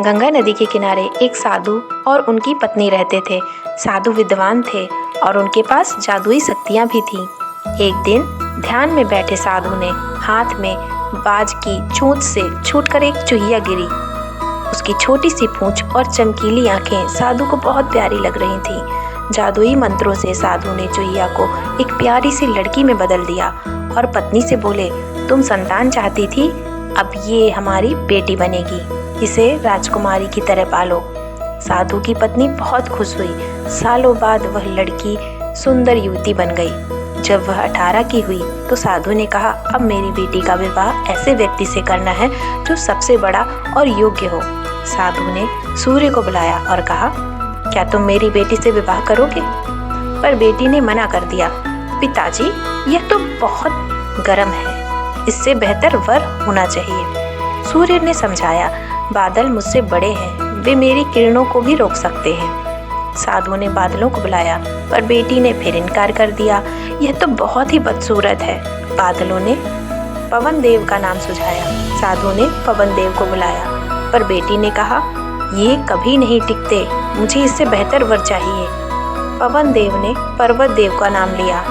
गंगा नदी के किनारे एक साधु और उनकी पत्नी रहते थे। साधु विद्वान थे और उनके पास जादुई शक्तियां भी थीं। एक दिन ध्यान में बैठे साधु ने हाथ में बाज की चोंच से छूटकर एक चूहिया गिरी। उसकी छोटी सी पूंछ और चमकीली आंखें साधु को बहुत प्यारी लग रही थीं। जादुई मंत्रों से साधु ने चूहिया को एक प्यारी सी लड़की में बदल दिया और पत्नी से बोले, तुम संतान चाहती थी, अब ये हमारी बेटी बनेगी, इसे राजकुमारी की तरह पालो। साधु की पत्नी बहुत खुश हुई। सालों बाद वह लड़की सुंदर युवती बन गई। जब वह 18 की हुई तो साधु ने कहा, अब मेरी बेटी का विवाह ऐसे व्यक्ति से करना है जो सबसे बड़ा और योग्य हो। साधु ने सूर्य को बुलाया और कहा, क्या तुम मेरी बेटी से विवाह करोगे? पर बेटी ने मना कर दिया। पिताजी, यह तो बहुत गर्म है, इससे बेहतर वर होना चाहिए। सूर्य ने समझाया, बादल मुझसे बड़े हैं, वे मेरी किरणों को भी रोक सकते हैं। साधु ने बादलों को बुलाया पर बेटी ने फिर इनकार कर दिया। यह तो बहुत ही बदसूरत है। बादलों ने पवन देव का नाम सुझाया। साधु ने पवन देव को बुलाया पर बेटी ने कहा, ये कभी नहीं टिकते, मुझे इससे बेहतर वर चाहिए। पवन देव ने पर्वत देव का नाम लिया,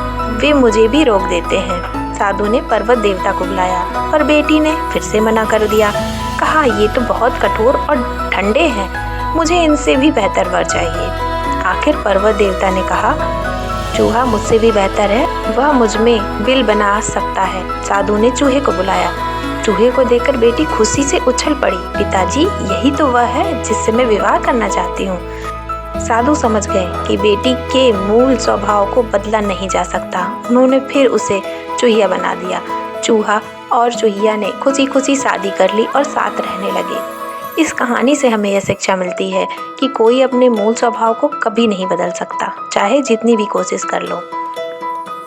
वे मुझे भी रोक देते हैं। साधु ने पर्वत देवता को बुलाया पर बेटी ने फिर से मना कर दिया। कहा, ये तो बहुत कठोर और ठंडे हैं, मुझे इनसे भी बेहतर वर चाहिए। आखिर पर्वत देवता ने कहा, चूहा मुझसे भी बेहतर है, वह मुझ में बिल बना सकता है। साधु ने चूहे को बुलाया। चूहे को देखकर बेटी खुशी से उछल पड़ी। पिताजी, यही तो वह है जिससे मैं विवाह करना चाहती हूँ। साधु समझ गए कि बेटी के मूल स्वभाव को बदला नहीं जा सकता। उन्होंने फिर उसे चूहिया बना दिया। चूहा और चूहिया ने खुशी खुशी शादी कर ली और साथ रहने लगे। इस कहानी से हमें यह शिक्षा मिलती है कि कोई अपने मूल स्वभाव को कभी नहीं बदल सकता, चाहे जितनी भी कोशिश कर लो।